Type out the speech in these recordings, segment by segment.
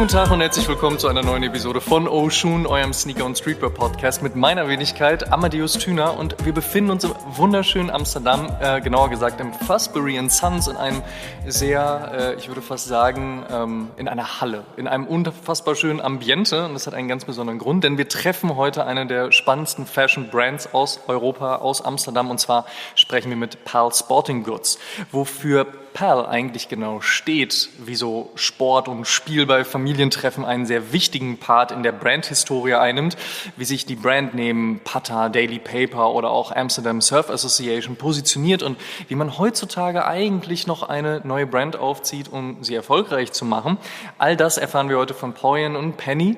Schönen guten Tag und herzlich willkommen zu einer neuen Episode von Oshun, eurem Sneaker- und Streetwear-Podcast mit meiner Wenigkeit Amadeus Thüner, und wir befinden uns im wunderschönen Amsterdam, genauer gesagt im Fosbury Sons, in einem sehr, ich würde fast sagen, in einer Halle, in einem unfassbar schönen Ambiente, und das hat einen ganz besonderen Grund, denn wir treffen heute eine der spannendsten Fashion-Brands aus Europa, aus Amsterdam, und zwar sprechen wir mit PAL Sporting Goods. Wofür PAL eigentlich genau steht, wieso Sport und Spiel bei Familientreffen einen sehr wichtigen Part in der Brandhistorie einnimmt, wie sich die Brand neben Pata, Daily Paper oder auch Amsterdam Surf Association positioniert und wie man heutzutage eigentlich noch eine neue Brand aufzieht, um sie erfolgreich zu machen. All das erfahren wir heute von Poyan und Penny.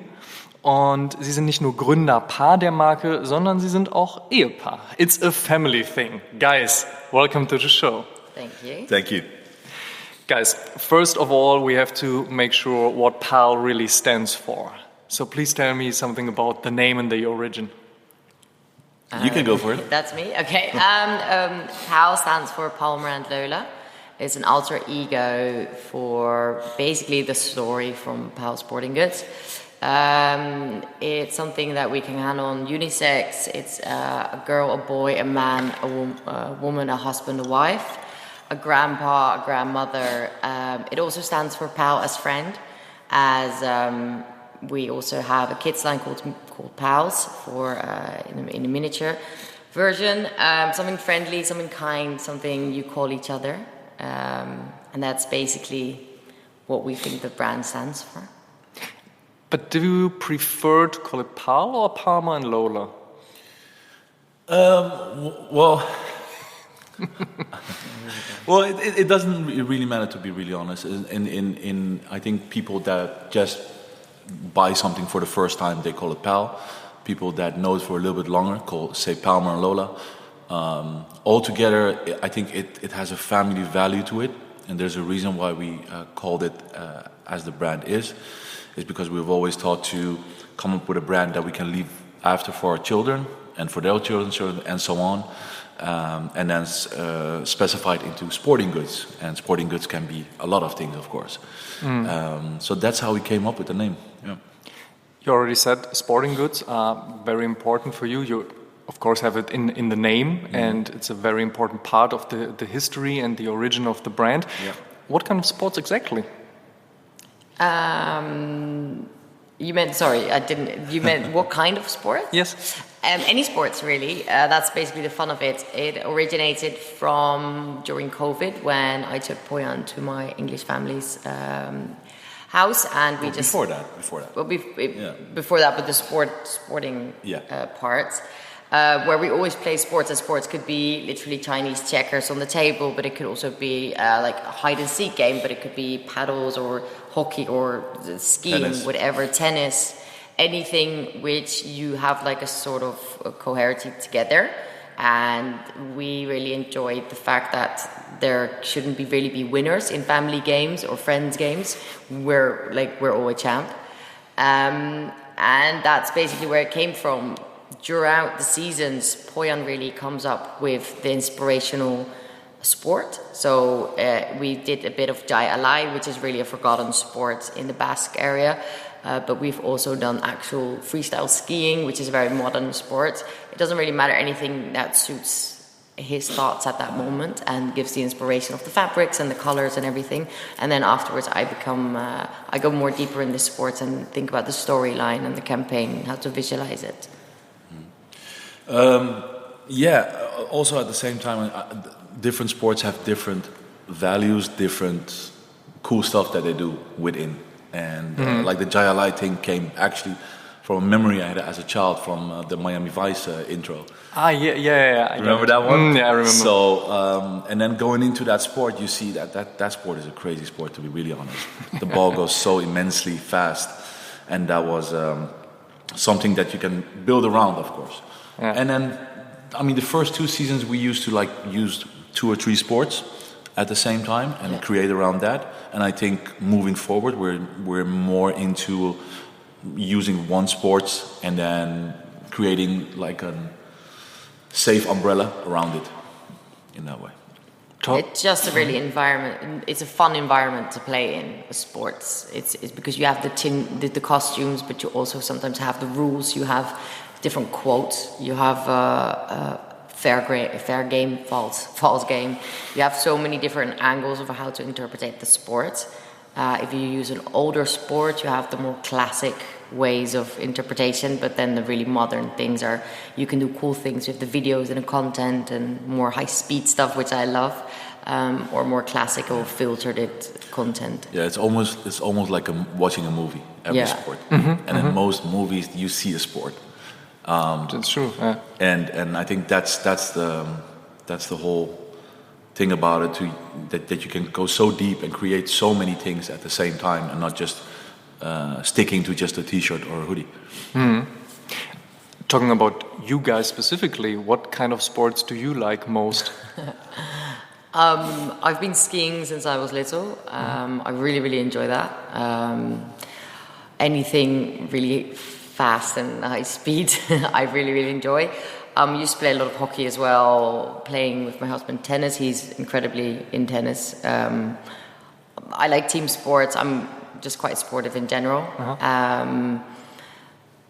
Und sie sind nicht nur Gründerpaar der Marke, sondern sie sind auch Ehepaar. It's a family thing. Guys, welcome to the show. Thank you. Thank you. Guys, first of all, we have to make sure what PAL really stands for. So please tell me something about the name and the origin. You can go for it. That's me? Okay. PAL stands for Palmer and Lola. It's an alter ego for basically the story from PAL Sporting Goods. It's something that we can handle on unisex. It's a girl, a boy, a man, a woman, a husband, a wife, a grandpa, a grandmother. It also stands for pal as friend, as we also have a kids line called Pals for in a miniature version. Something friendly, something kind, something you call each other, and that's basically what we think the brand stands for. But do you prefer to call it PAL or Palmer and Lola? Well, it doesn't really matter, to be really honest. In I think people that just buy something for the first time, they call it PAL. People that know it for a little bit longer say Palmer and Lola. Altogether, I think it has a family value to it, and there's a reason why we called it as the brand is. It's because we've always thought to come up with a brand that we can leave after for our children and for their children and so on. And then specified into sporting goods, and sporting goods can be a lot of things, of course. So that's how we came up with the name. Yeah. You already said sporting goods are very important for you. You, of course, have it in the name, and it's a very important part of the history and the origin of the brand. Yeah. What kind of sports exactly? You meant, sorry, I didn't. You meant what kind of sport? Yes. Any sports, really. That's basically the fun of it. It originated from during COVID, when I took Poyan to my English family's house, and we just before that. Well, before that, but the sporting parts. Where we always play sports, and sports could be literally Chinese checkers on the table, but it could also be like a hide and seek game, but it could be paddles or hockey or skiing, whatever, tennis, anything which you have like a sort of a coherence together. And we really enjoyed the fact that there shouldn't really be winners in family games or friends games. We're all a champ, and that's basically where it came from. Throughout the seasons, Poyan really comes up with the inspirational sport. So we did a bit of Jai Alai, which is really a forgotten sport in the Basque area. But we've also done actual freestyle skiing, which is a very modern sport. It doesn't really matter, anything that suits his thoughts at that moment and gives the inspiration of the fabrics and the colors and everything. And then afterwards I go more deeper in the sports and think about the storyline and the campaign, how to visualize it. Also at the same time, different sports have different values, different cool stuff that they do within. And like the Jai Alai thing came actually from a memory I had as a child from the Miami Vice intro. Yeah. Remember that one? Yeah, I remember. So, and then going into that sport, you see that sport is a crazy sport, to be really honest. The ball goes so immensely fast. And that was something that you can build around, of course. Yeah. And then, I mean, the first 2 seasons we used to use 2 or 3 sports at the same time and create around that. And I think moving forward, we're more into using one sport and then creating like a safe umbrella around it in that way. It's just a really environment. It's a fun environment to play in sports. It's because you have the costumes, but you also sometimes have the rules. You have different quotes. You have fair game, false game. You have so many different angles of how to interpret the sport. If you use an older sport, you have the more classic ways of interpretation, but then the really modern things are you can do cool things with the videos and the content and more high-speed stuff, which I love, or more classical filtered content. Yeah, it's almost like watching a movie, every sport. And in most movies you see a sport. That's true. Yeah. And I think that's the whole thing about it, that you can go so deep and create so many things at the same time and not just sticking to just a t-shirt or a hoodie. Talking about you guys specifically, what kind of sports do you like most? I've been skiing since I was little. I really, really enjoy that. Anything really fast and high speed, I really, really enjoy. I used to play a lot of hockey as well, playing with my husband tennis. He's incredibly in tennis. I like team sports. I'm just quite sportive in general.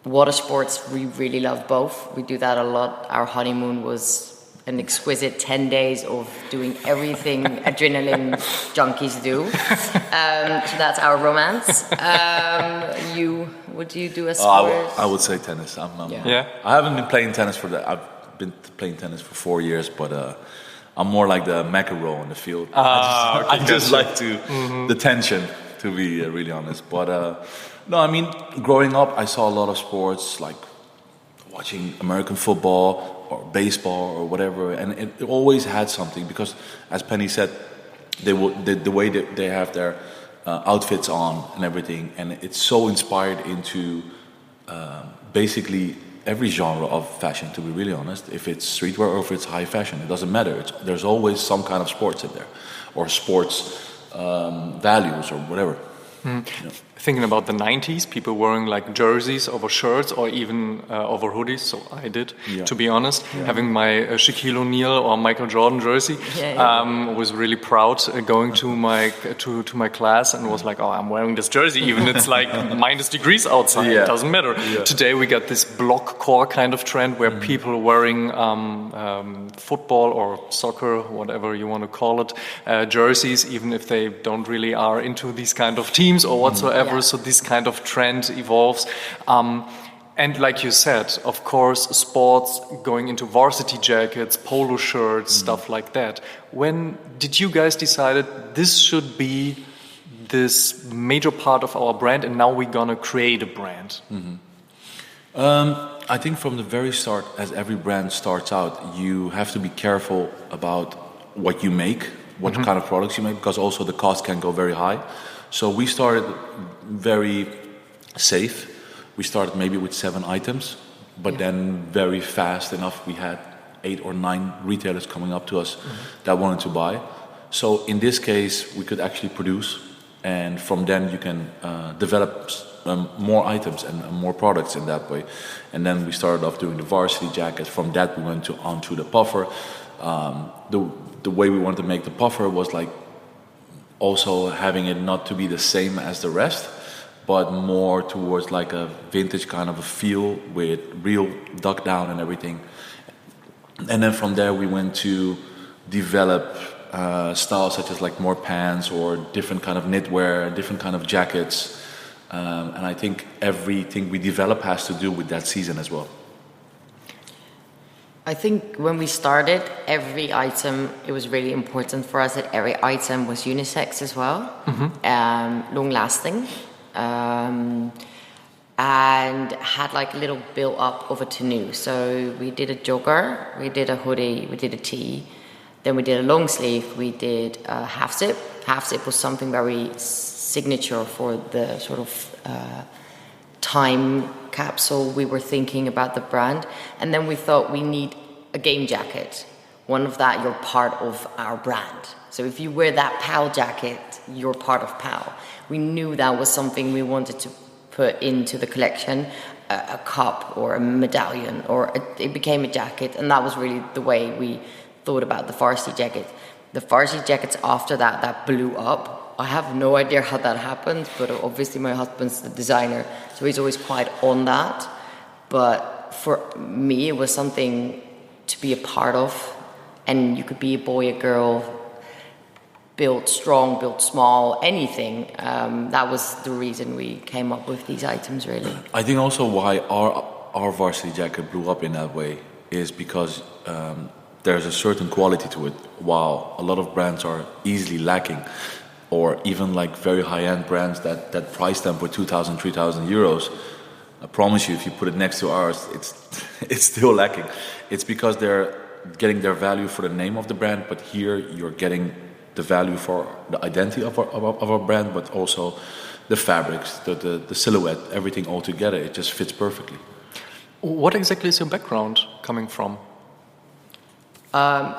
Water sports, we really love both. We do that a lot. Our honeymoon was an exquisite 10 days of doing everything adrenaline junkies do. So that's our romance. Would you do a sport? I would say tennis. Yeah. I haven't been playing tennis I've been playing tennis for 4 years, but I'm more like the mackerel in the field. I just like the tension, to be really honest. But no, I mean, growing up, I saw a lot of sports, like watching American football or baseball or whatever, and it always had something, because as Penny said, the way that they have their outfits on and everything, and it's so inspired into basically every genre of fashion, to be really honest. If it's streetwear or if it's high fashion, it doesn't matter. There's always some kind of sports in there, or sports values or whatever. Thinking about the 90s, people wearing like jerseys over shirts or even over hoodies, so I did, to be honest. Having my Shaquille O'Neal or Michael Jordan jersey, was really proud going to my class and was like, oh, I'm wearing this jersey, even it's like minus degrees outside, it doesn't matter. Today we got this block core kind of trend where people are wearing football or soccer, whatever you want to call it, jerseys, even if they don't really are into these kind of teams or whatsoever. So this kind of trend evolves. And like you said, of course, sports going into varsity jackets, polo shirts, stuff like that. When did you guys decide this should be this major part of our brand and now we're gonna create a brand? I think from the very start, as every brand starts out, you have to be careful about what you make, what kind of products you make, because also the cost can go very high. So we started very safe. We started maybe with 7 items, but then very fast enough we had 8 or 9 retailers coming up to us that wanted to buy. So in this case, we could actually produce, and from then you can develop more items and more products in that way. And then we started off doing the varsity jacket. From that we went on to the puffer. The way we wanted to make the puffer was like also having it not to be the same as the rest, but more towards like a vintage kind of a feel with real duck down and everything. And then from there we went to develop styles such as like more pants or different kind of knitwear, different kind of jackets. And I think everything we develop has to do with that season as well. I think when we started, every item, it was really important for us that every item was unisex as well, long-lasting, and had like a little build-up of a tenue. So we did a jogger, we did a hoodie, we did a tee, then we did a long sleeve, we did a half zip. Half zip was something very signature for the sort of time capsule we were thinking about the brand. And then we thought we need a game jacket. One of that, you're part of our brand. So if you wear that PAL jacket, you're part of PAL. We knew that was something we wanted to put into the collection, a cup or a medallion, or it became a jacket. And that was really the way we thought about the varsity jacket. the varsity jackets after that blew up. I have no idea how that happened, but obviously my husband's the designer, so he's always quite on that. But for me, it was something to be a part of, and you could be a boy, a girl, built strong, built small, anything. That was the reason we came up with these items, really. I think also why our varsity jacket blew up in that way is because there's a certain quality to it, while a lot of brands are easily lacking, or even like very high-end brands that price them for 2,000, 3,000 euros. I promise you, if you put it next to ours, it's still lacking. It's because they're getting their value for the name of the brand, but here you're getting the value for the identity of our brand, but also the fabrics, the silhouette, everything all together. It just fits perfectly. What exactly is your background coming from? I've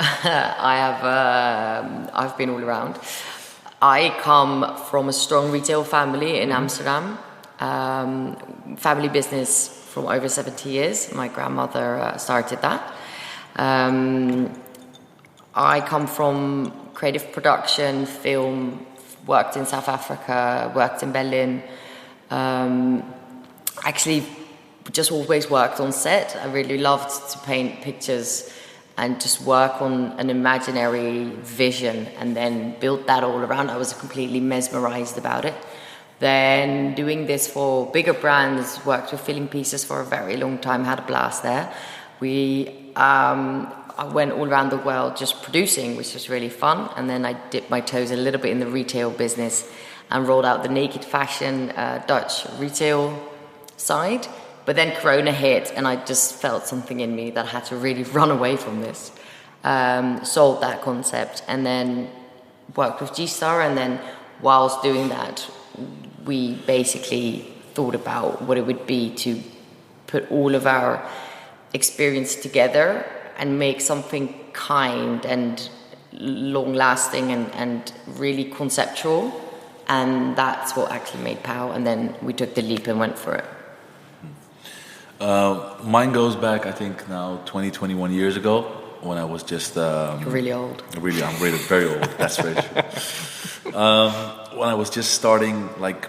been all around. I come from a strong retail family in Amsterdam. Family business from over 70 years. My grandmother started that. I come from creative production, film, worked in South Africa, worked in Berlin. Actually, just always worked on set. I really loved to paint pictures and just work on an imaginary vision and then build that all around. I was completely mesmerized about it. Then doing this for bigger brands, worked with filling pieces for a very long time, had a blast there. I went all around the world just producing, which was really fun. And then I dipped my toes a little bit in the retail business and rolled out the naked fashion Dutch retail side. But then Corona hit and I just felt something in me that had to really run away from this. Sold that concept and then worked with G-Star. And then whilst doing that, we basically thought about what it would be to put all of our experience together and make something kind and long-lasting and really conceptual. And that's what actually made POW. And then we took the leap and went for it. Mine goes back, I think now 20, 21 years ago when I was just... really old. I'm really very old, that's very true. When I was just starting, like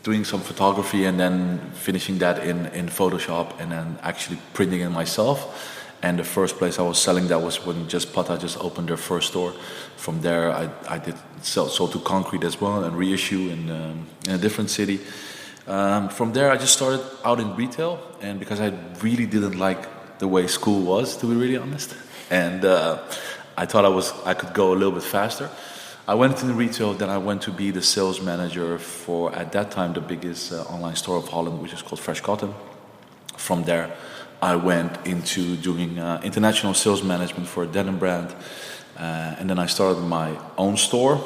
doing some photography and then finishing that in Photoshop and then actually printing it myself. And the first place I was selling that was when Pata just opened their first store. From there, I did sold to Concrete as well and reissue in a different city. From there, I just started out in retail, and because I really didn't like the way school was, to be really honest, and I thought I could go a little bit faster. I went into retail, then I went to be the sales manager for, at that time, the biggest online store of Holland, which is called Fresh Cotton. From there, I went into doing international sales management for a denim brand, and then I started my own store,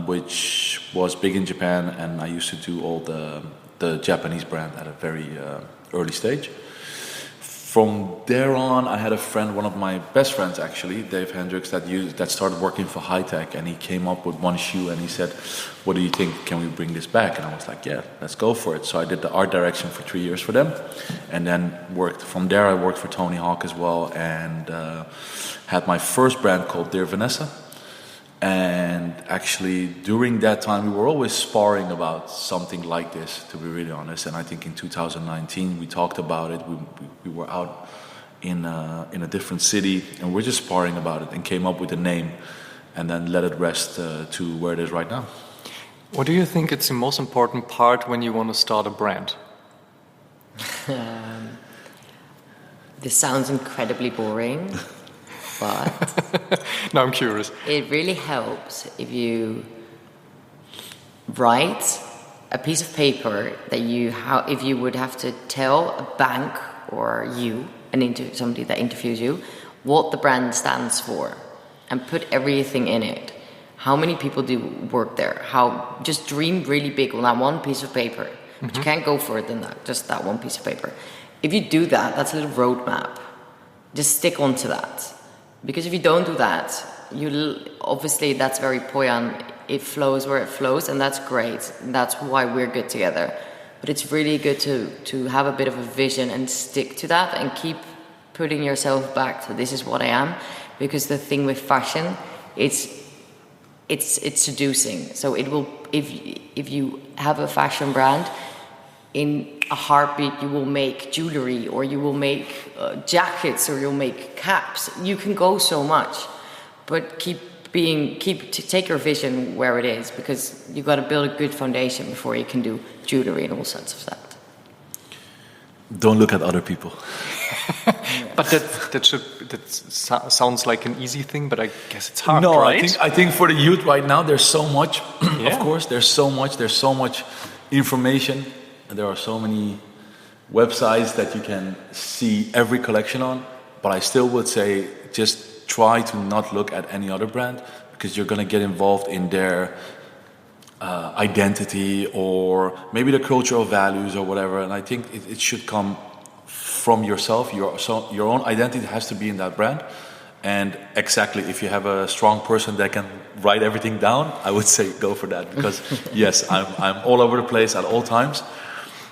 which was big in Japan, and I used to do all the Japanese brand at a very early stage. From there on, I had a friend, one of my best friends actually, Dave Hendricks, that started working for High Tech, and he came up with one shoe and he said, "What do you think? Can we bring this back?" And I was like, "Yeah, let's go for it." So I did the art direction for 3 years for them, and then from there I worked for Tony Hawk as well, and had my first brand called Dear Vanessa. And actually, during that time, we were always sparring about something like this, to be really honest. And I think in 2019, we talked about it. We were out in a different city, and we're just sparring about it and came up with a name and then let it rest to where it is right now. What do you think is the most important part when you want to start a brand? This sounds incredibly boring. But now I'm curious. It really helps if you write a piece of paper that if you would have to tell a bank or somebody that interviews you what the brand stands for and put everything in it. How many people do work there? Just dream really big on that one piece of paper. Mm-hmm. But you can't go further than that, just that one piece of paper. If you do that, that's a little roadmap. Just stick onto that. Because if you don't do that, obviously that's very Poyan. It flows where it flows, and that's great. And that's why we're good together. But it's really good to have a bit of a vision and stick to that and keep putting yourself back to this is what I am. because the thing with fashion, it's seducing. So it will, if you have a fashion brand, in a heartbeat you will make jewelry, or you will make jackets, or you'll make caps. You can go so much, but take your vision where it is, because you've got to build a good foundation before you can do jewelry and all sorts of that. Don't look at other people. But that sounds like an easy thing, but I guess it's hard, no, right? I think for the youth right now, there's so much. Of course, there's so much information, and there are so many websites that you can see every collection on. But I still would say just try to not look at any other brand, because you're going to get involved in their identity, or maybe the cultural values or whatever. And I think it should come from yourself. Your own identity has to be in that brand. And exactly, if you have a strong person that can write everything down, I would say go for that, because yes, I'm all over the place at all times,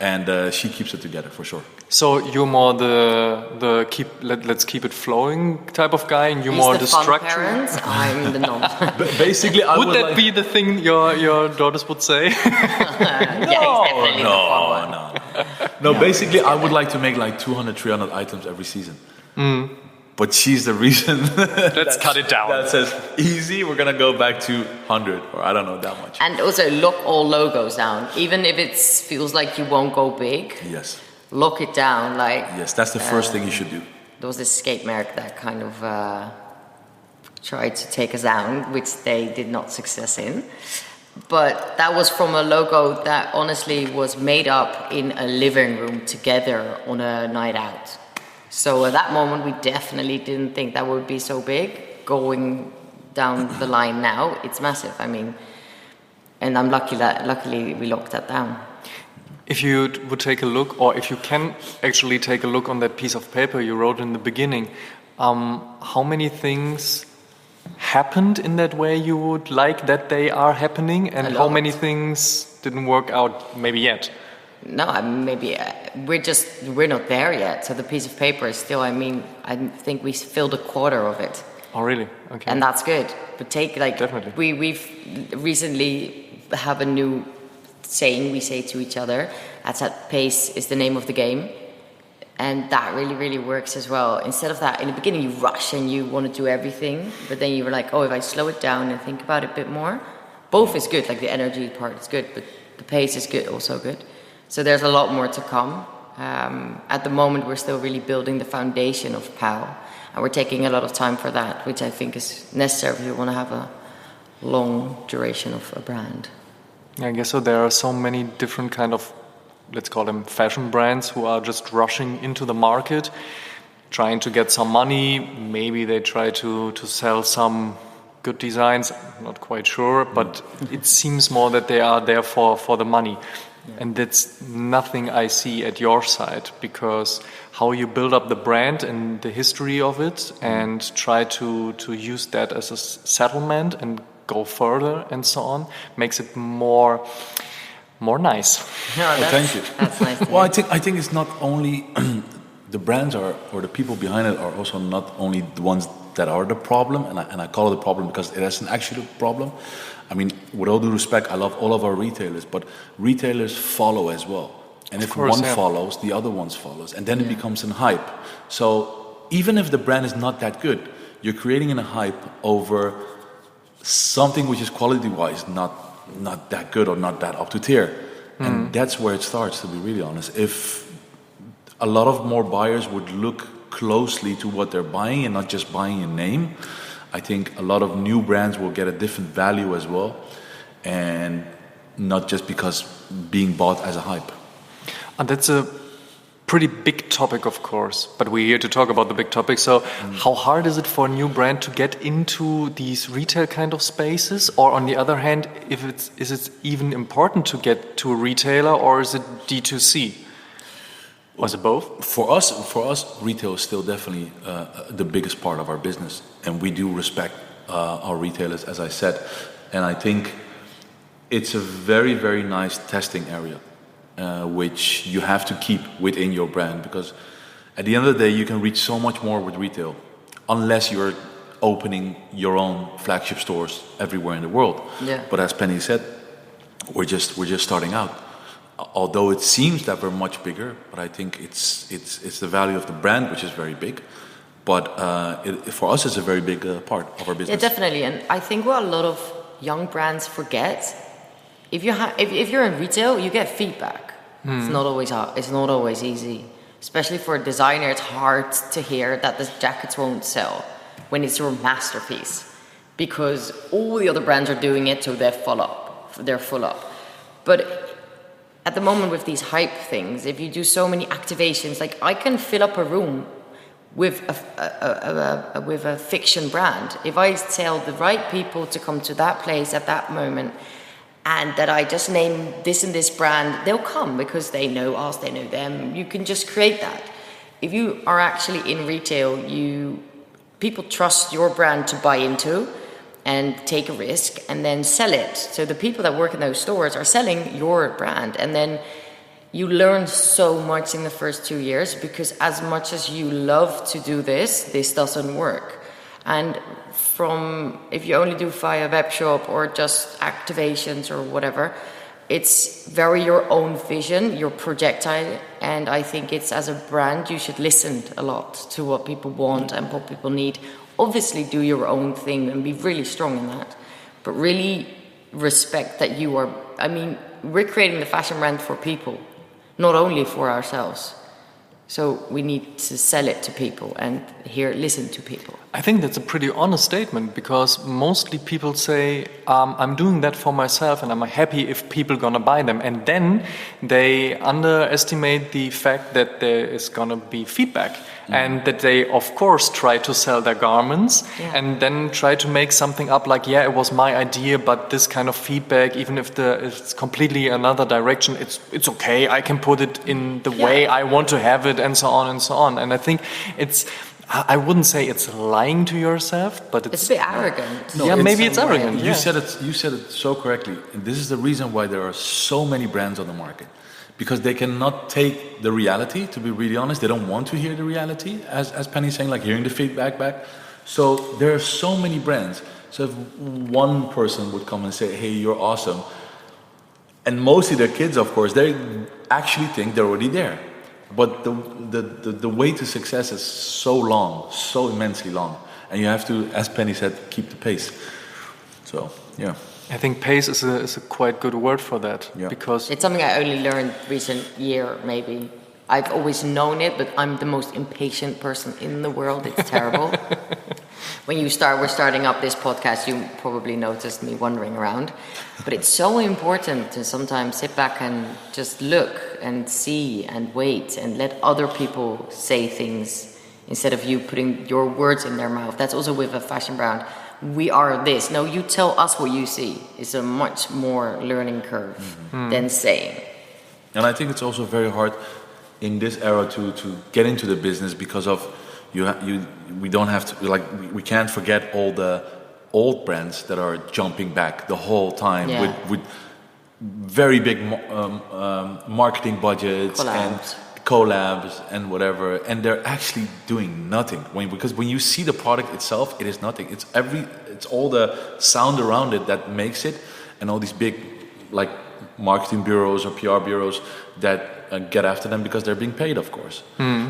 and she keeps it together for sure. So you're more the let's keep it flowing type of guy, and you're more the fun structure. Parent, I'm the non. Basically, I would that be the thing your daughters would say? No. Basically, I would like to make like 200, 300 items every season. But she's the reason. Let's cut it down. That says easy. We're gonna go back to 100, or I don't know that much. And also lock all logos down, even if it feels like you won't go big. Yes. Lock it down, like. Yes, that's the first thing you should do. There was this skate mark that kind of tried to take us down, which they did not success in. But that was from a logo that honestly was made up in a living room together on a night out. So at that moment, we definitely didn't think that would be so big. Going down the line now, it's massive. I mean, and I'm luckily we locked that down. If you would take a look, or if you can actually take a look on that piece of paper you wrote in the beginning, how many things happened in that way you would like that they are happening, and how many things didn't work out maybe yet? No, maybe we're not there yet. So the piece of paper is still, I think we filled a quarter of it. Oh, really? Okay. And that's good. But definitely. We've recently have a new saying we say to each other. That's that pace is the name of the game. And that really, really works as well. Instead of that, in the beginning you rush and you want to do everything. But then you were like, oh, if I slow it down and think about it a bit more. Both is good, like the energy part is good, but the pace is good, also good. So there's a lot more to come. At the moment, we're still really building the foundation of POW. And we're taking a lot of time for that, which I think is necessary if you want to have a long duration of a brand. Yeah, I guess so. There are so many different kind of, let's call them fashion brands, who are just rushing into the market, trying to get some money. Maybe they try to sell some good designs. I'm not quite sure, but it seems more that they are there for the money. Yeah. And that's nothing I see at your side, because how you build up the brand and the history of it and try to use that as a settlement and go further and so on makes it more nice. No, thank you. That's nice. Well, I think it's not only the brands or the people behind it are also not only the ones that are the problem, and I call it a problem because it isn't actually a problem. I mean, with all due respect, I love all of our retailers, but retailers follow as well. And if one follows, the other ones follows, and then it becomes a hype. So even if the brand is not that good, you're creating a hype over something which is quality-wise not that good or not that up to tier. And that's where it starts, to be really honest. If a lot of more buyers would look closely to what they're buying and not just buying a name, I think a lot of new brands will get a different value as well, and not just because being bought as a hype. And that's a pretty big topic, of course, but we're here to talk about the big topic. So how hard is it for a new brand to get into these retail kind of spaces? Or on the other hand, is it even important to get to a retailer, or is it D2C? Was it both? For us, retail is still definitely the biggest part of our business, and we do respect our retailers, as I said. And I think it's a very, very nice testing area, which you have to keep within your brand, because at the end of the day, you can reach so much more with retail, unless you're opening your own flagship stores everywhere in the world. Yeah. But as Penny said, we're just starting out. Although it seems that we're much bigger, but I think it's the value of the brand which is very big. But for us, it's a very big part of our business. Yeah, definitely. And I think what a lot of young brands forget, if you're in retail, you get feedback. It's not always easy. Especially for a designer, it's hard to hear that the jackets won't sell when it's your masterpiece, because all the other brands are doing it, so they're full up. But at the moment with these hype things, if you do so many activations, like I can fill up a room with a fiction brand. If I tell the right people to come to that place at that moment, and that I just name this and this brand, they'll come because they know us, they know them. You can just create that. If you are actually in retail, people trust your brand to buy into and take a risk and then sell it. So the people that work in those stores are selling your brand, and then you learn so much in the first 2 years, because as much as you love to do this doesn't work. And if you only do via web shop or just activations or whatever, it's very your own vision, your projectile. And I think it's, as a brand, you should listen a lot to what people want and what people need. Obviously do your own thing and be really strong in that, but really respect that we're creating the fashion brand for people, not only for ourselves. So we need to sell it to people and listen to people. I think that's a pretty honest statement, because mostly people say, I'm doing that for myself and I'm happy if people gonna buy them. And then they underestimate the fact that there is gonna be feedback, and that they, of course, try to sell their garments and then try to make something up like, it was my idea, but this kind of feedback, even if it's completely another direction, it's okay, I can put it in the way I want to have it, and so on and so on. And I think I wouldn't say it's lying to yourself, but it's a bit arrogant. No, maybe it's arrogant. You said it so correctly. And this is the reason why there are so many brands on the market, because they cannot take the reality. To be really honest, they don't want to hear the reality, as Penny's saying, like hearing the feedback back. So there are so many brands. So if one person would come and say, "Hey, you're awesome," and mostly their kids, of course, they actually think they're already there. But the way to success is so long, so immensely long, and you have to, as Penny said, keep the pace. So yeah, I think pace is a quite good word for that, because it's something I only learned recent year, maybe. I've always known it, but I'm the most impatient person in the world. It's terrible. When we're starting up this podcast, you probably noticed me wandering around. But it's so important to sometimes sit back and just look and see and wait and let other people say things instead of you putting your words in their mouth. That's also with a fashion brand. We are this. No, you tell us what you see. It's a much more learning curve than saying. And I think it's also very hard in this era to get into the business, because of we don't have to, we can't forget all the old brands that are jumping back the whole time with very big marketing budgets and collabs and whatever, and they're actually doing nothing. Because when you see the product itself, it is nothing. It's all the sound around it that makes it, and all these big marketing bureaus or PR bureaus that get after them because they're being paid, of course.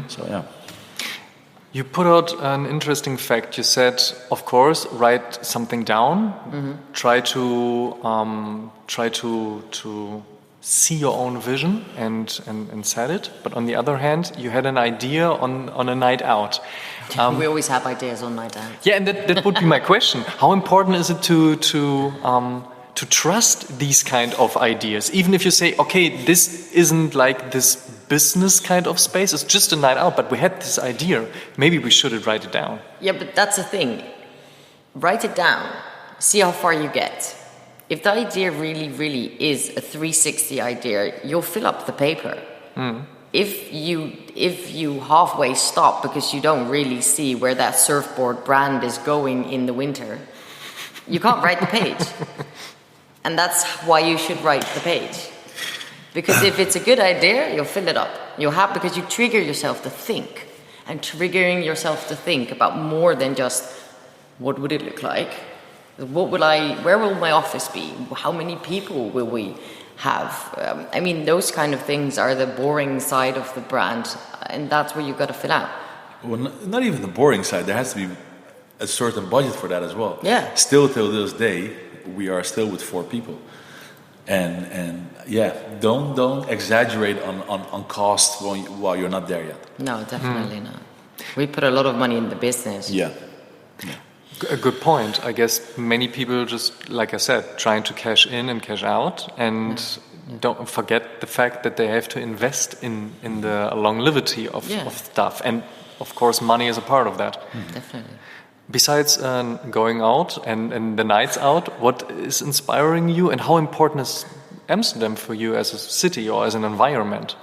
So yeah. You put out an interesting fact. You said, of course, write something down. Try to see your own vision and set it. But on the other hand, you had an idea on a night out. We always have ideas on night out. Yeah, and that would be my question. How important is it to trust these kind of ideas, even if you say, okay, this isn't like this business kind of space, it's just a night out, but we had this idea, maybe we should write it down. Yeah, but that's the thing. Write it down, see how far you get. If the idea really, really is a 360 idea, you'll fill up the paper. If you halfway stop because you don't really see where that surfboard brand is going in the winter, you can't write the page. And that's why you should write the page. Because if it's a good idea, you'll fill it up. Because you trigger yourself to think. And triggering yourself to think about more than just what would it look like? Where will my office be? How many people will we have? Those kind of things are the boring side of the brand, and that's where you've got to fill out. Well, not even the boring side. There has to be a certain budget for that as well. Yeah. Still till this day, we are still with 4 people. And don't exaggerate on cost while you're not there yet. No, definitely not. We put a lot of money in the business. Yeah. A good point. I guess many people just, like I said, trying to cash in and cash out, and don't forget the fact that they have to invest in the longevity of stuff. And of course, money is a part of that. Definitely. Besides going out and the nights out, what is inspiring you, and how important is Amsterdam for you as a city or as an environment?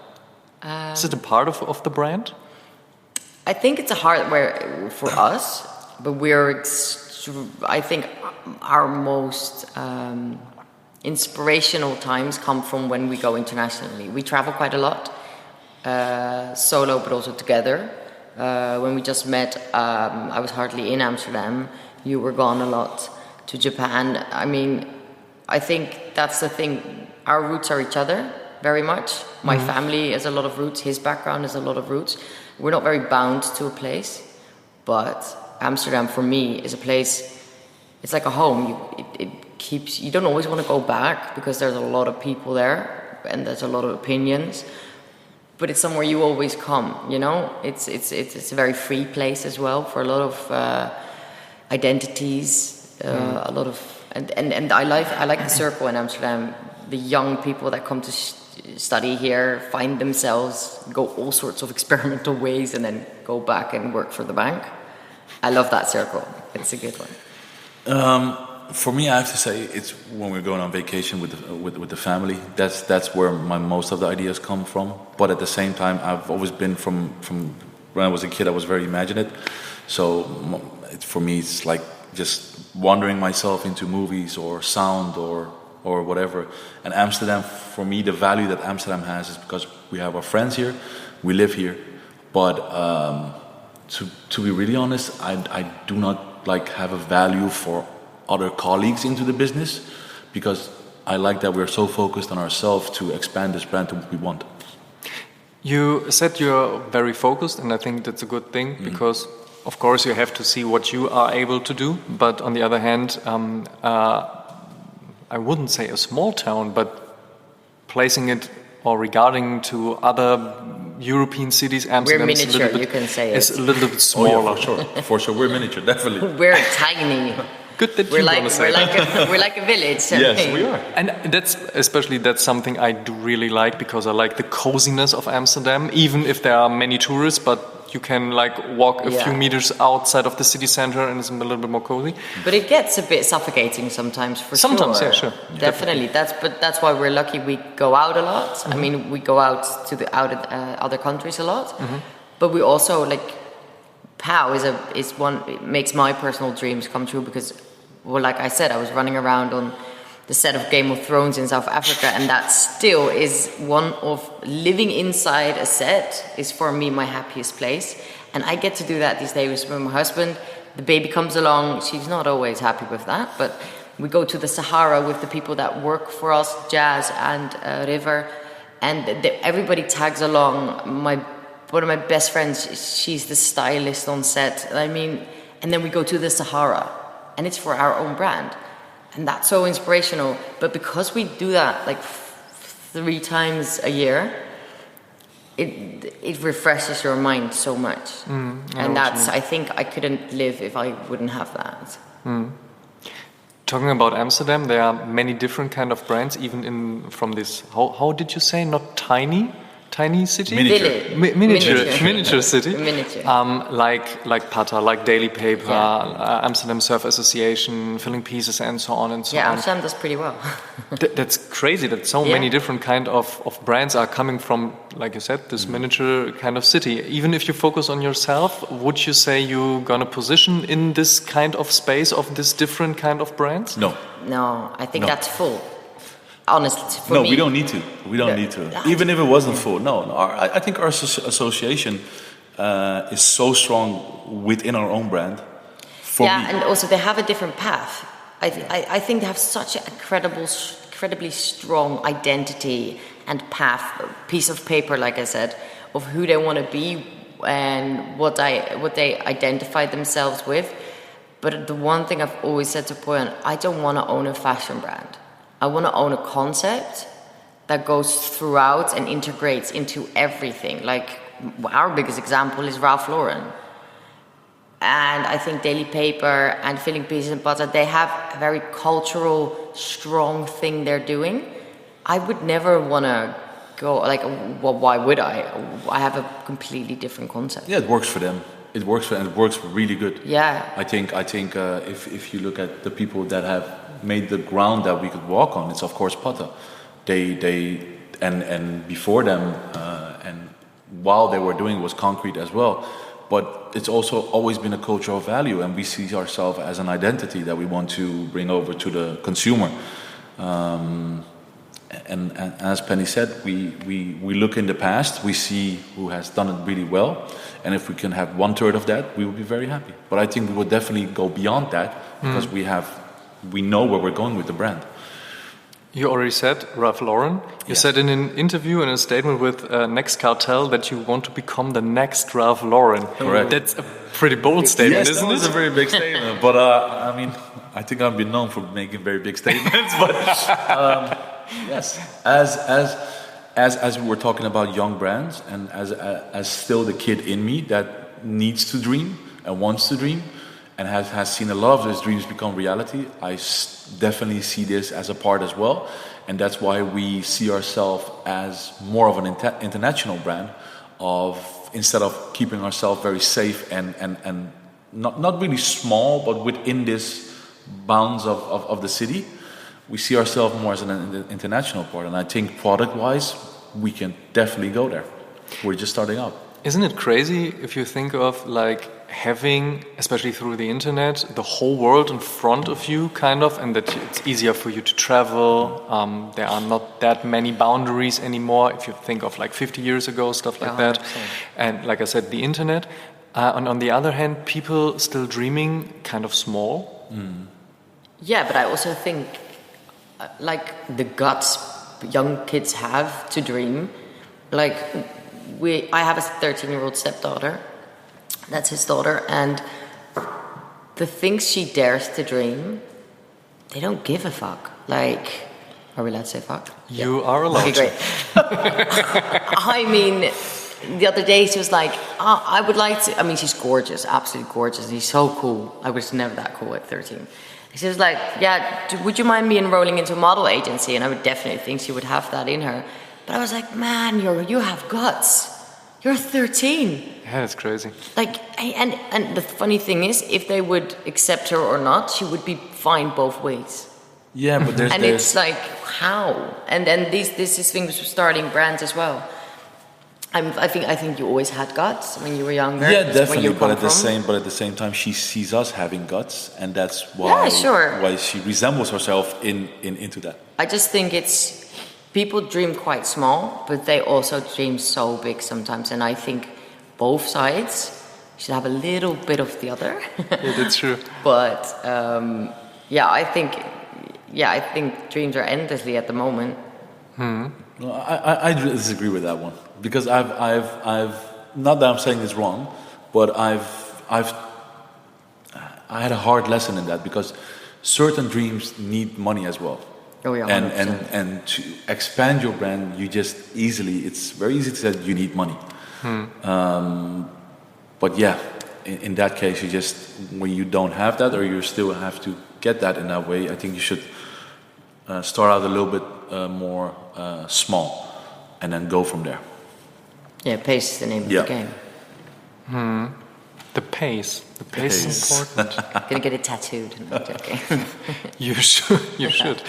Is it a part of the brand? I think it's a hardware for us, but I think our most inspirational times come from when we go internationally. We travel quite a lot, solo but also together. When we just met, I was hardly in Amsterdam. You were gone a lot to Japan. I think that's the thing. Our roots are each other very much. My family has a lot of roots. His background has a lot of roots. We're not very bound to a place, but Amsterdam for me is a place. It's like a home. It keeps. You don't always want to go back because there's a lot of people there and there's a lot of opinions. But it's somewhere you always come, It's a very free place as well for a lot of identities, a lot of, and I like the circle in Amsterdam. The young people that come to study here find themselves, go all sorts of experimental ways, and then go back and work for the bank. I love that circle. It's a good one. For me, I have to say, it's when we're going on vacation with the family. That's where most of the ideas come from. But at the same time, I've always been from when I was a kid. I was very imaginative. So for me, it's like just wandering myself into movies or sound or whatever. And Amsterdam, for me, the value that Amsterdam has is because we have our friends here, we live here. But to be really honest, I do not have a value for other colleagues into the business, because I like that we're so focused on ourselves to expand this brand to what we want. You said you're very focused, and I think that's a good thing, because of course you have to see what you are able to do, but on the other hand, I wouldn't say a small town, but placing it or regarding to other European cities, Amsterdam we're miniature, you can say it's a little bit smaller. Oh, yeah, for sure, we're miniature, definitely. We're tiny. Good that you're going to say that. We're like a village. Yes, we are. And that's something I do really like, because I like the coziness of Amsterdam, even if there are many tourists, but you can walk a few meters outside of the city center and it's a little bit more cozy. But it gets a bit suffocating sometimes, sometimes, yeah, sure. Definitely. That's why we're lucky we go out a lot. We go out to other countries a lot. But we also POW is one. It makes my personal dreams come true, because, well, like I said, I was running around on the set of Game of Thrones in South Africa, and that still is one of living inside a set is for me my happiest place. And I get to do that these days with my husband. The baby comes along. She's not always happy with that, but we go to the Sahara with the people that work for us, Jazz and River, and everybody tags along. One of my best friends, she's the stylist on set. And then we go to the Sahara, and it's for our own brand. And that's so inspirational. But because we do that 3 times a year, it refreshes your mind so much. And I think I couldn't live if I wouldn't have that. Talking about Amsterdam, there are many different kind of brands, even from this, how did you say, not tiny city? Miniature city. Miniature. Like Pata, like Daily Paper, Amsterdam Surf Association, Filling Pieces, and so on and so on. Yeah, Amsterdam does pretty well. That's crazy that so many different kind of brands are coming from, like you said, this miniature kind of city. Even if you focus on yourself, would you say you're gonna position in this kind of space of this different kind of brands? No, I think that's full. Honestly, for me. No, we don't need to. Even if it wasn't full. No. I think our association is so strong within our own brand And also they have a different path. I think they have such an incredibly strong identity and path, piece of paper, like I said, of who they want to be and what they identify themselves with. But the one thing I've always said to Poyan, I don't want to own a fashion brand. I want to own a concept that goes throughout and integrates into everything. Like our biggest example is Ralph Lauren. And I think Daily Paper and Filling Pieces and Butter, they have a very cultural, strong thing they're doing. I would never want to go, like, well, why would I? I have a completely different concept. Yeah, it works for them. It works really good. Yeah. I think if you look at the people that have made the ground that we could walk on, it's of course Potter. They and before them and while they were doing it was concrete as well. But it's also always been a cultural value, and we see ourselves as an identity that we want to bring over to the consumer. And as Penny said, we look in the past, we see who has done it really well, and if we can have 1/3 of that, we will be very happy. But I think we would definitely go beyond that because we know where we're going with the brand. You already said Ralph Lauren. You said in an interview, in a statement with Next Cartel, that you want to become the next Ralph Lauren. Correct. That's a pretty bold statement, isn't it? It's a very big statement. But I mean, I think I've been known for making very big statements. But yes, as we were talking about young brands, and as still the kid in me that needs to dream and wants to dream, and has seen a lot of his dreams become reality, I definitely see this as a part as well. And that's why we see ourselves as more of an international brand, instead of keeping ourselves very safe and not really small, but within this bounds of the city. We see ourselves more as an international part. And I think product-wise, we can definitely go there. We're just starting out. Isn't it crazy if you think of like having, especially through the internet, the whole world in front of you, kind of, and that it's easier for you to travel. There are not that many boundaries anymore. If you think of like 50 years ago, stuff like that. And like I said, the internet. And on the other hand, people still dreaming kind of small. Yeah, but I also think like the guts young kids have to dream. Like I have a 13-year-old stepdaughter. That's his daughter, and the things she dares to dream, they don't give a fuck. Like, are we allowed to say fuck? You are allowed. Okay, great. I mean, the other day she was like, I would like to. I mean, she's gorgeous, absolutely gorgeous. And he's so cool. I was never that cool at 13. She was like, yeah, would you mind me enrolling into a model agency? And I would definitely think she would have that in her. But I was like, man, you have guts. You're 13. Yeah, it's crazy. Like, and the funny thing is, if they would accept her or not, she would be fine both ways. Yeah, but there's... It's like, how? And then this is things with starting brands as well. I think you always had guts when you were younger. Yeah, definitely. But at the same time, she sees us having guts, and that's why why she resembles herself into that. I just think it's people dream quite small, but they also dream so big sometimes, and I think both sides should have a little bit of the other. Yeah, that's true. But I think dreams are endlessly at the moment. No, I disagree with that one, because I've not that I'm saying it's wrong, but I had a hard lesson in that, because certain dreams need money as well. Oh yeah, and to expand your brand, it's very easy to say you need money. But yeah, in that case, when you don't have that, or you still have to get that in that way, I think you should start out a little bit more small, and then go from there. Yeah, pace is the name of the game. The pace is important. Gonna get it tattooed. No, okay. You should.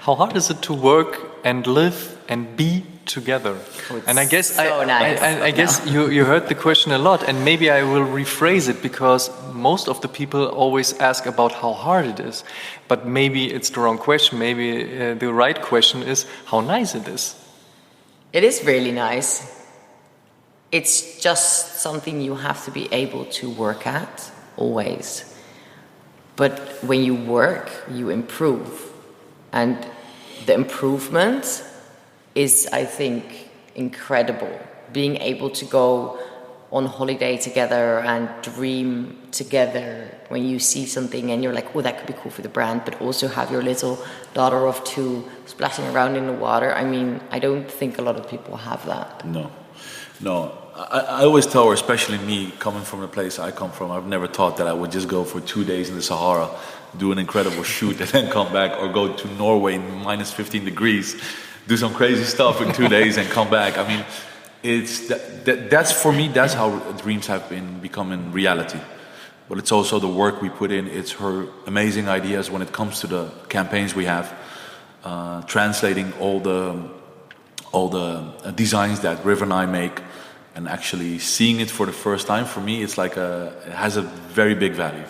How hard is it to work and live and be together? And I guess I guess you heard the question a lot, and maybe I will rephrase it, because most of the people always ask about how hard it is, but maybe it's the wrong question. Maybe the right question is how nice it is. It is really nice. It's just something you have to be able to work at always. But when you work, you improve. And the improvement is, I think, incredible. Being able to go on holiday together and dream together when you see something and you're like, oh, that could be cool for the brand, but also have your little daughter of 2 splashing around in the water. I mean, I don't think a lot of people have that. No. I always tell her, especially me, coming from the place I come from, I've never thought that I would just go for 2 days in the Sahara, do an incredible shoot, and then come back, or go to Norway in minus 15 degrees, do some crazy stuff in 2 days and come back. I mean, that's for me, that's how dreams have been becoming reality. But it's also the work we put in. It's her amazing ideas when it comes to the campaigns we have, translating all the designs that Riv and I make, and actually seeing it for the first time. For me, it's like it has a very big value.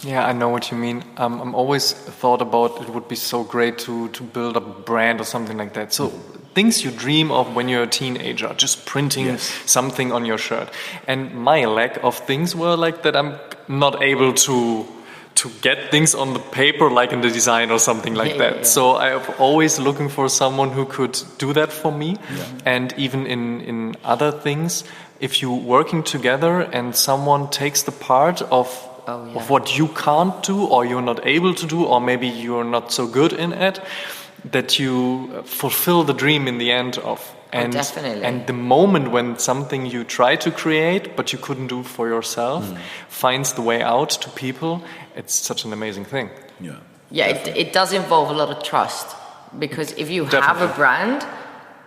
Yeah, I know what you mean. I'm always thought about it would be so great to build a brand or something like that. So things you dream of when you're a teenager, just printing something on your shirt. And my lack of things were like that I'm not able to get things on the paper, like in the design or something like that. Yeah. So I'm always looking for someone who could do that for me. Yeah. And even in other things, if you're working together and someone takes the part of what you can't do or you're not able to do, or maybe you're not so good in it, that you fulfill the dream in the end of. And, definitely. And the moment when something you try to create but you couldn't do for yourself finds the way out to people, it's such an amazing thing. Yeah, it does involve a lot of trust, because if you have a brand,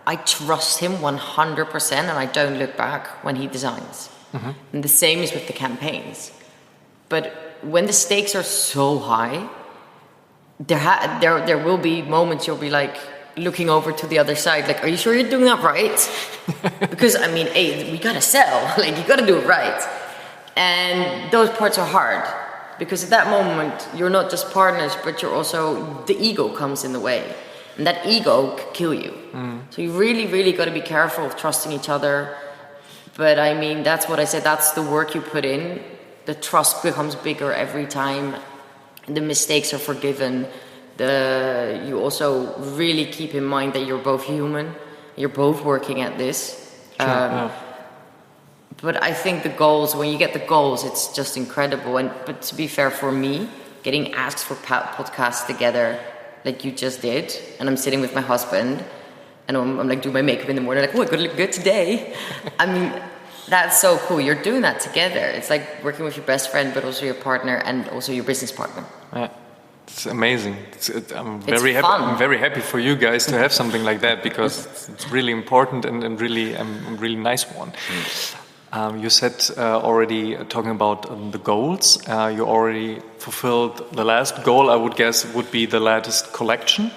I trust him 100% and I don't look back when he designs. And the same is with the campaigns. But when the stakes are so high, there will be moments you'll be like looking over to the other side, like, are you sure you're doing that right? Because I mean, hey, we gotta sell, like you gotta do it right. And those parts are hard, because at that moment you're not just partners, but you're also, the ego comes in the way, and that ego could kill you. So you really got to be careful of trusting each other. But I mean, that's what I said, that's the work you put in. The trust becomes bigger every time. The mistakes are forgiven. You also really keep in mind that you're both human. You're both working at this. But I think the goals, when you get the goals, it's just incredible. But to be fair, for me, getting asked for podcasts together, like you just did, and I'm sitting with my husband, and I'm like doing my makeup in the morning, like, oh, I gotta look good today. I mean, that's so cool. You're doing that together. It's like working with your best friend, but also your partner and also your business partner. Yeah. It's amazing. I'm very happy for you guys to have something like that, because it's really important and really a nice one. You said already, talking about the goals, you already fulfilled the last goal, I would guess, would be the latest collection.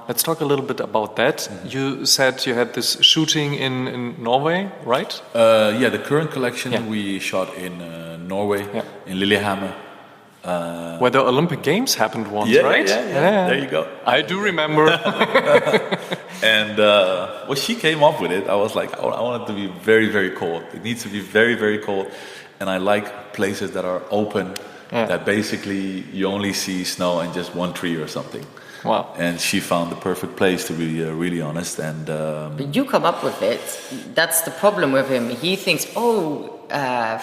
Let's talk a little bit about that. You said you had this shooting in Norway, right? The current collection we shot in Norway, in Lillehammer. Where the Olympic Games happened once, right? Yeah, there you go. I do remember. And when she came up with it, I was like, I want it to be very, very cold. It needs to be very, very cold. And I like places that are open, that basically you only see snow and just one tree or something. Wow. And she found the perfect place, to be really honest. And but you come up with it. That's the problem with him. He thinks,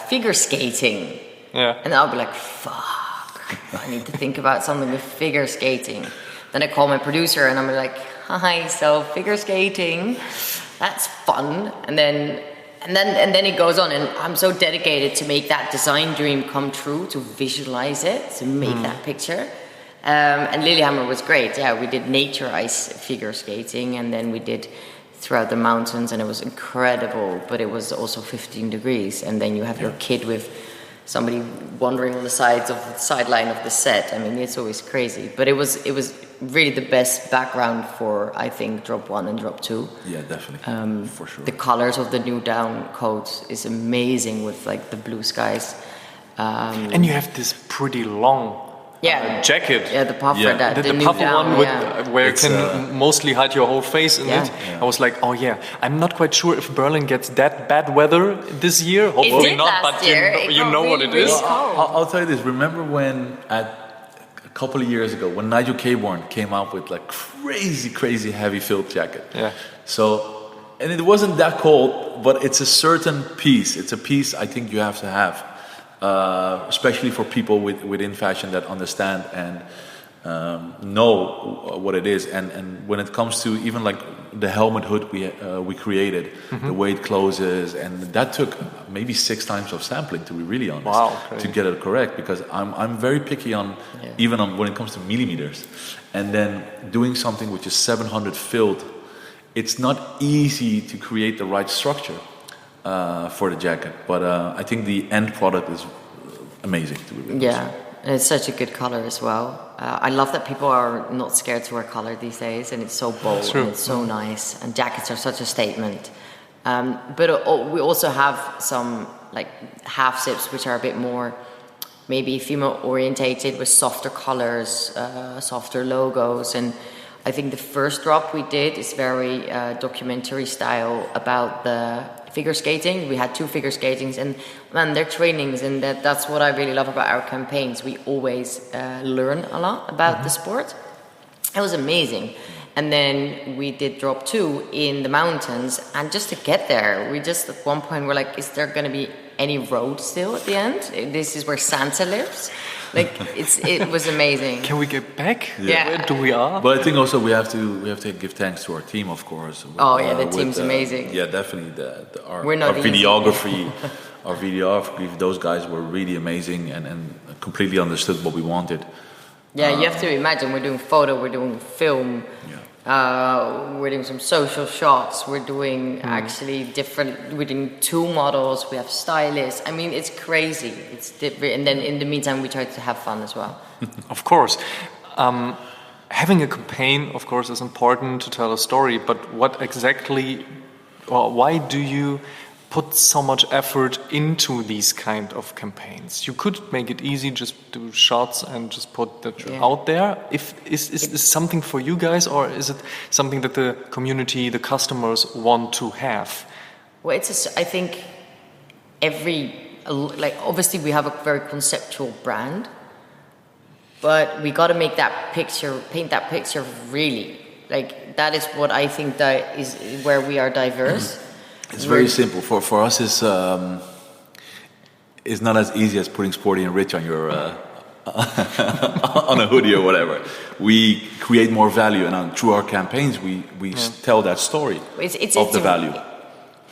figure skating. Yeah. And I'll be like, fuck, I need to think about something with figure skating. Then I call my producer and I'm like, hi, so figure skating, that's fun. And then it goes on, and I'm so dedicated to make that design dream come true, to visualize it, to make that picture. And Lillehammer was great. Yeah, we did nature ice figure skating, and then we did throughout the mountains, and it was incredible, but it was also 15 degrees. And then you have your kid with somebody wandering on the sideline of the set. I mean, it's always crazy. But it was really the best background for, I think, drop 1 and drop 2. Yeah, definitely. For sure. The colors of the new down coat is amazing with like the blue skies. And you have this pretty long jacket. Yeah, the puffer. The puffer one where you can mostly hide your whole face in it. Yeah. I was like, oh yeah, I'm not quite sure if Berlin gets that bad weather this year. Hopefully not, but you know what it is. I'll tell you this. Remember when a couple of years ago when Nigel Caborn came out with like crazy heavy filled jacket. Yeah. So, and it wasn't that cold, but it's a certain piece. It's a piece I think you have to have. Especially for people within fashion that understand and know what it is, and when it comes to even like the helmet hood we created, the way it closes, and that took maybe 6 times of sampling, to be really honest, to get it correct, because I'm very picky on even on when it comes to millimeters, and then doing something which is 700 filled, it's not easy to create the right structure for the jacket, but I think the end product is amazing to be honest. Yeah, and it's such a good color as well. I love that people are not scared to wear color these days, and it's so bold and it's so nice, and jackets are such a statement. But we also have some like half zips which are a bit more maybe female orientated with softer colors, softer logos, and I think the first drop we did is very documentary style about the figure skating. We had 2 figure skatings, and man, their trainings, and that's what I really love about our campaigns. We always learn a lot about the sport. It was amazing. And then we did drop 2 in the mountains, and just to get there, we just at one point were like, is there going to be any road still at the end? This is where Santa lives. Like it was amazing. Can we get back? Yeah. Where do we are? But I think also we have to give thanks to our team, of course. The team's amazing. Yeah, definitely. Our videography, those guys were really amazing and completely understood what we wanted. Yeah, you have to imagine we're doing photo, we're doing film. We're doing some social shots. We're doing actually different. We're doing 2 models. We have stylists. I mean, it's crazy. It's different. And then in the meantime, we try to have fun as well. Of course, having a campaign, of course, is important to tell a story. But what exactly, or why do you put so much effort into these kind of campaigns? You could make it easy, just do shots and just put that out there. Is this something for you guys, or is it something that the community, the customers want to have? Well, I think obviously we have a very conceptual brand, but we got to make that picture, paint that picture really. Like that is what I think that is where we are diverse. It's very simple. For us, it's not as easy as putting sporty and rich on your on a hoodie or whatever. We create more value, and through our campaigns, we tell that story of the value.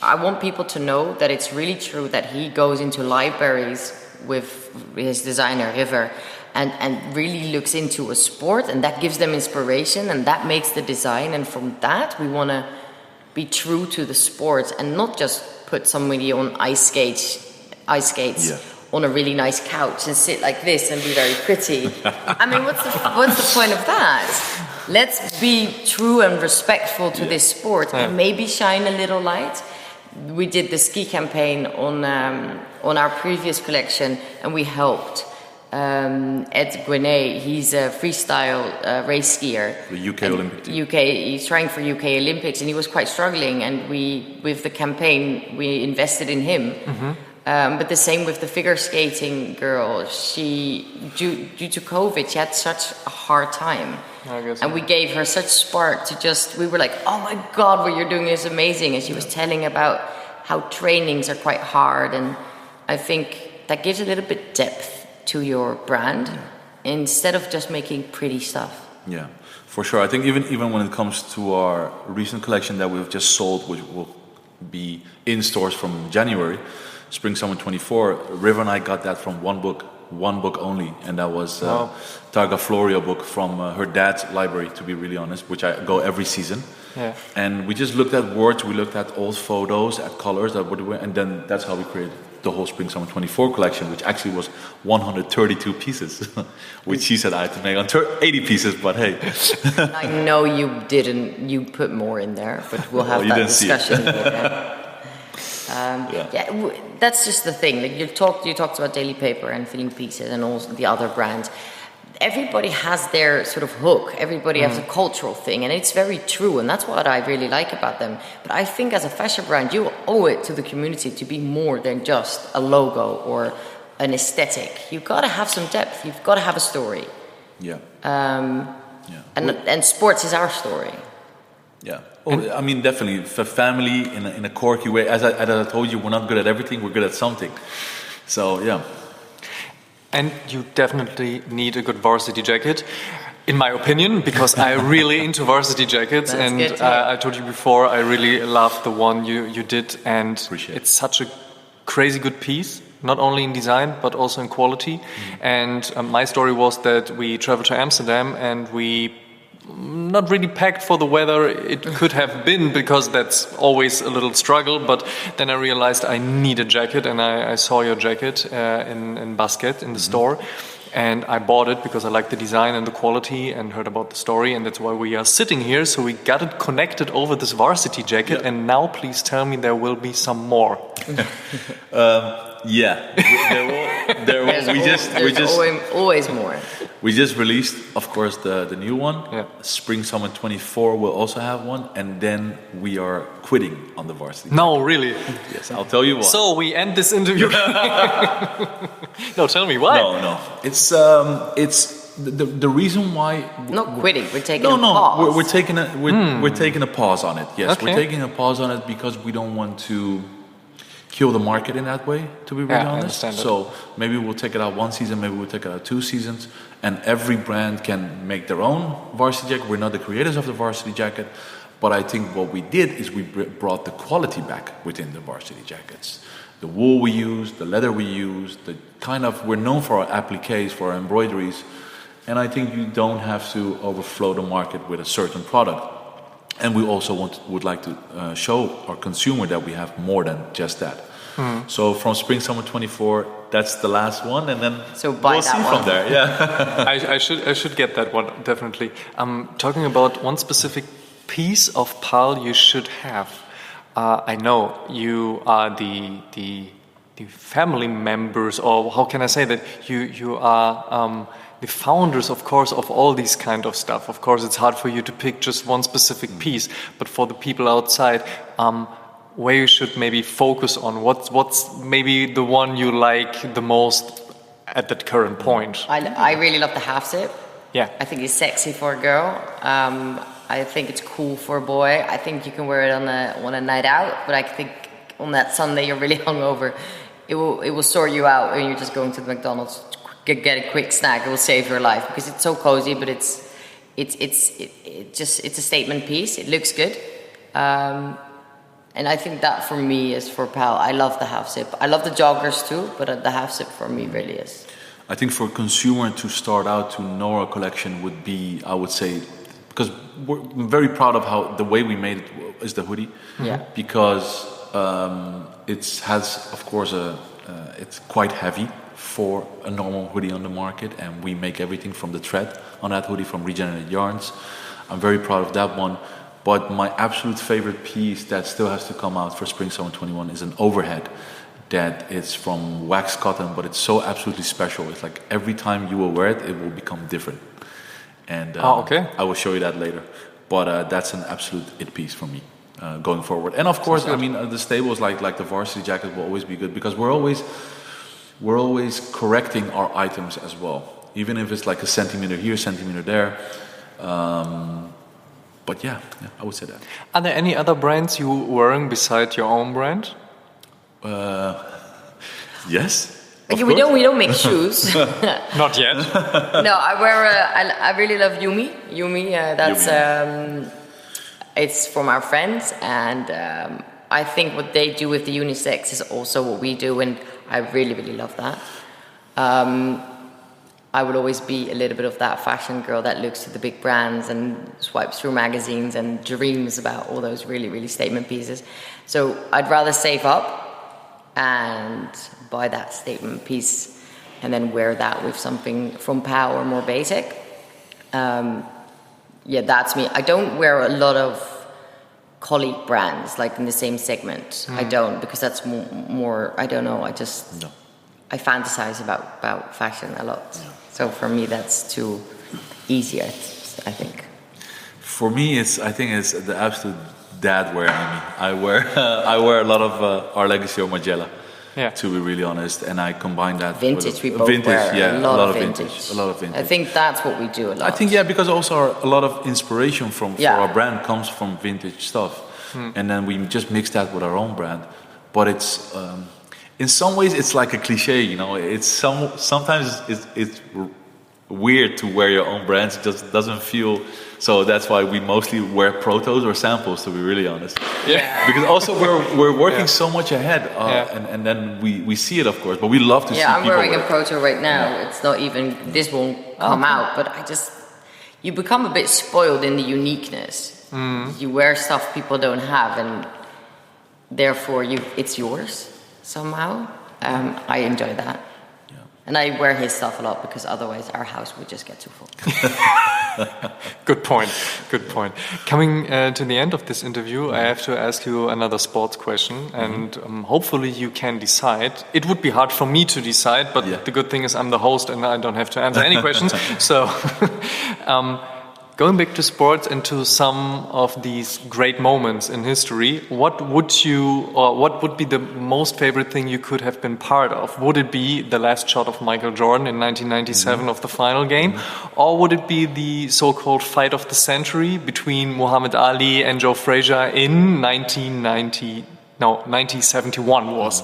I want people to know that it's really true that he goes into libraries with his designer River and really looks into a sport, and that gives them inspiration, and that makes the design. And from that, we want to be true to the sport and not just put somebody on ice skates on a really nice couch and sit like this and be very pretty. I mean, what's the point of that? Let's be true and respectful to this sport and maybe shine a little light. We did the ski campaign on our previous collection, and we helped Ed Guinet. He's a freestyle race skier. The UK Olympic team. He's trying for UK Olympics, and he was quite struggling. And with the campaign, we invested in him. But the same with the figure skating girl. She, due to COVID, she had such a hard time. And we gave her such spark to we were like, oh my God, what you're doing is amazing. And she was telling about how trainings are quite hard. And I think that gives a little bit depth to your brand instead of just making pretty stuff. Yeah, for sure. I think even when it comes to our recent collection that we've just sold, which will be in stores from January, Spring Summer 24, River and I got that from one book only, and that was Targa Florio book from her dad's library, to be really honest, which I go every season. And we just looked at words, we looked at old photos, at colors, and then that's how we created the whole Spring Summer 24 collection, which actually was 132 pieces, which she said I had to make on 80 pieces, but hey. I know you didn't, you put more in there, but we'll have that discussion. That's just the thing. Like you talked about Daily Paper and Filling Pieces and all the other brands. everybody has their sort of hook. Everybody has a cultural thing, and it's very true, and that's what I really like about them. But I think as a fashion brand, you owe it to the community to be more than just a logo or an aesthetic. You've got to have some depth. You've got to have a story. Yeah. And sports is our story. Yeah. I mean, definitely for family in a quirky way. As I told you, we're not good at everything. We're good at something. So yeah. And you definitely need a good varsity jacket, in my opinion, because I'm really into varsity jackets. That's and good, I told you before, I really love the one you did. And it's such a crazy good piece, not only in design, but also in quality. And my story was that we traveled to Amsterdam and we not really packed for the weather it could have been, because that's always a little struggle. But then I realized I need a jacket, and I saw your jacket in Basket in the store, and I bought it because I liked the design and the quality and heard about the story, and that's why we are sitting here. So we got it connected over this varsity jacket, and now please tell me there will be some more. Yeah, there will. There's always more. We just released, of course, the new one. Yeah. Spring Summer 24 will also have one, and then we are quitting on the varsity. No, really? Yes, I'll tell you why. So we end this interview. No, tell me why. No. It's the reason why. Not quitting. We're taking a pause. We're taking a pause on it. Yes, okay. We're taking a pause on it because we don't want to kill the market in that way, to be really honest. So maybe we'll take it out one season, maybe we'll take it out 2 seasons, and every brand can make their own varsity jacket. We're not the creators of the varsity jacket, but I think what we did is we brought the quality back within the varsity jackets. The wool we use, the leather we use, we're known for our appliques, for our embroideries, and I think you don't have to overflow the market with a certain product. And we also would like to show our consumer that we have more than just that. So from Spring Summer 24, that's the last one, and then we'll see from there. Yeah, I should get that one definitely. Talking about one specific piece of PAL you should have. I know you are the family members, or how can I say that you are. The founders, of course, of all these kind of stuff. Of course, it's hard for you to pick just one specific piece, but for the people outside, where you should maybe focus on, what's maybe the one you like the most at that current point? I really love the half zip. Yeah. I think it's sexy for a girl. I think it's cool for a boy. I think you can wear it on a night out, but I think on that Sunday you're really hungover. It will sort you out when you're just going to the McDonald's. Get a quick snack. It will save your life because it's so cozy, but it's a statement piece. It looks good, and I think that for me is for PAL. I love the half zip. I love the joggers too, but the half zip for me really is. I think for a consumer to start out to know our collection would be, I would say, because we're very proud of how the way we made it is the hoodie. Yeah. Because it has, of course, it's quite heavy for a normal hoodie on the market, and we make everything from the thread on that hoodie from regenerated yarns. I'm very proud of that one, but my absolute favorite piece that still has to come out for Spring Summer 21 is an overhead that is from wax cotton, but it's so absolutely special. It's like every time you will wear it, it will become different. And okay. I will show you that later, but that's an absolute it piece for me going forward. And of course, I mean, the stables like the varsity jacket will always be good because we're always correcting our items as well, even if it's like a centimeter here, centimeter there. But yeah, I would say that. Are there any other brands you wearing beside your own brand? Yes. We don't make shoes. Not yet. No, I really love Yumi. Yumi, it's from our friends, and I think what they do with the unisex is also what we do, and I really, really love that. I would always be a little bit of that fashion girl that looks to the big brands and swipes through magazines and dreams about all those really, really statement pieces. So I'd rather save up and buy that statement piece and then wear that with something from PAL or more basic. Yeah, that's me. I don't wear a lot of colleague brands like in the same segment. I don't, because that's more I don't know, I just... No. I fantasize about fashion a lot. Yeah. So for me, that's too easy, I think. For me, I think it's the absolute dad wear. I wear a lot of Our Legacy or Magella. Yeah. To be really honest, and I combine that vintage. We both wear a lot of vintage. A lot of vintage. I think that's what we do a lot. I think because also a lot of inspiration for our brand comes from vintage stuff, and then we just mix that with our own brand. But it's in some ways it's like a cliche, It's sometimes it's weird to wear your own brands. It just doesn't feel. So that's why we mostly wear protos or samples, to be really honest. Yeah. Because also we're working so much ahead, and then we see it, of course. But we love to see people. Yeah, I'm wearing a proto right now. Yeah. It's not even, this won't come out, but you become a bit spoiled in the uniqueness. You wear stuff people don't have, and therefore it's yours somehow. I enjoy that. And I wear his stuff a lot because otherwise our house would just get too full. Good point. Coming to the end of this interview, I have to ask you another sports question, and hopefully you can decide. It would be hard for me to decide, but the good thing is I'm the host and I don't have to answer any questions. So, going back to sports and to some of these great moments in history, what would be the most favorite thing you could have been part of? Would it be the last shot of Michael Jordan in 1997 of the final game? Or would it be the so-called fight of the century between Muhammad Ali and Joe Frazier in 1971 was?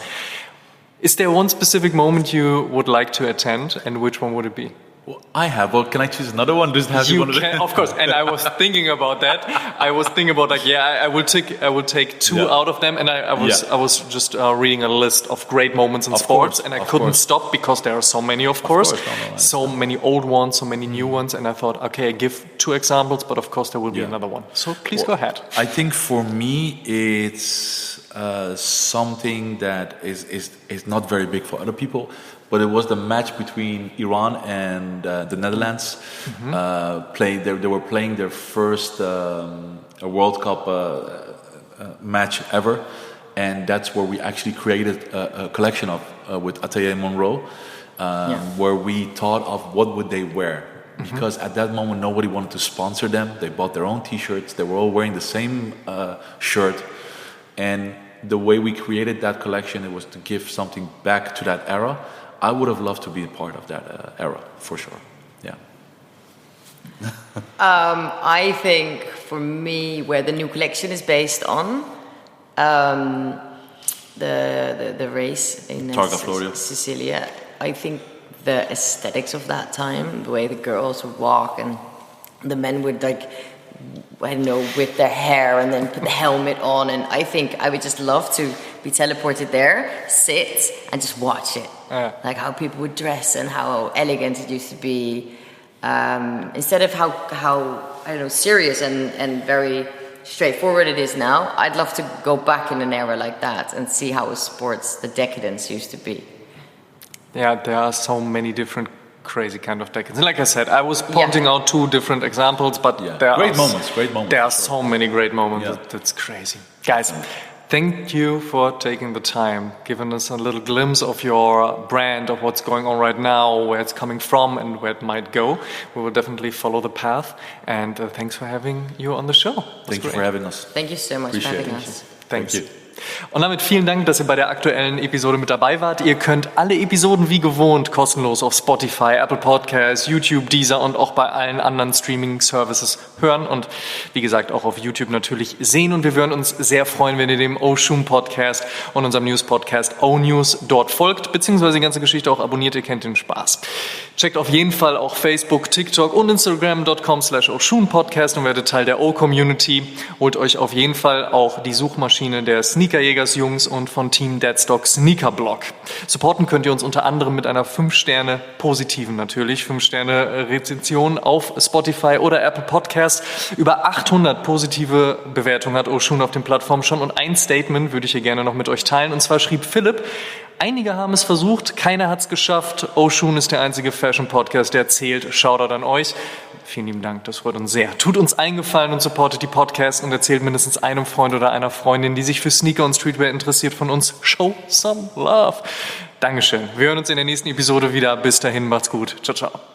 Is there one specific moment you would like to attend, and which one would it be? Well, I have. Well, can I choose another one? Does it have you can, of course. And I was thinking about that. I will take two out of them. And I was just reading a list of great moments in sports, and I couldn't stop because there are so many, of course. So many old ones, so many new ones, and I thought, okay, I give two examples, but of course there will be another one. So please go ahead. I think for me, it's something that is not very big for other people. But it was the match between Iran and the Netherlands. They were playing their first World Cup match ever, and that's where we actually created a collection with Atelier Monroe, where we thought of what would they wear. Because at that moment nobody wanted to sponsor them. They bought their own T-shirts. They were all wearing the same shirt, and the way we created that collection, it was to give something back to that era. I would have loved to be a part of that era, for sure. Yeah. I think for me, where the new collection is based on, the race in Sicilia, I think the aesthetics of that time, the way the girls would walk and the men would whip their hair and then put the helmet on, and I think I would just love to be teleported there, sit and just watch it. Like how people would dress and how elegant it used to be, instead of how serious and very straightforward it is now. I'd love to go back in an era like that and see how sports, the decadence used to be. Yeah, there are so many different crazy kind of decades. And like I said, I was pointing out two different examples, but there are great moments. There are so many great moments. That's crazy. Guys, thank you for taking the time, giving us a little glimpse of your brand, of what's going on right now, where it's coming from and where it might go. We will definitely follow the path. And thanks for having you on the show. Thank you for having us. Thank you so much for having us. Thanks. Thank you. Und damit vielen Dank, dass ihr bei der aktuellen Episode mit dabei wart. Ihr könnt alle Episoden wie gewohnt kostenlos auf Spotify, Apple Podcasts, YouTube, Deezer und auch bei allen anderen Streaming-Services hören und wie gesagt auch auf YouTube natürlich sehen. Und wir würden uns sehr freuen, wenn ihr dem Oshun Podcast und unserem News-Podcast O-News dort folgt, beziehungsweise die ganze Geschichte auch abonniert. Ihr kennt den Spaß. Checkt auf jeden Fall auch Facebook, TikTok und Instagram.com/Oshun Podcast und werdet Teil der O-Community. Holt euch auf jeden Fall auch die Suchmaschine der Sneakerjägers Jungs und von Team Deadstock Sneaker Blog. Supporten könnt ihr uns unter anderem mit einer 5-Sterne positiven natürlich 5-Sterne Rezension auf Spotify oder Apple Podcasts. Über 800 positive Bewertungen hat Oshun auf den Plattformen schon und ein Statement würde ich hier gerne noch mit euch teilen. Und zwar schrieb Philipp: Einige haben es versucht, keiner hat es geschafft. Oshun ist der einzige Fashion-Podcast, der zählt. Shoutout an euch. Vielen lieben Dank, das freut uns sehr. Tut uns einen Gefallen und supportet die Podcasts und erzählt mindestens einem Freund oder einer Freundin, die sich für Sneaker und Streetwear interessiert, von uns. Show some love. Dankeschön. Wir hören uns in der nächsten Episode wieder. Bis dahin, macht's gut. Ciao, ciao.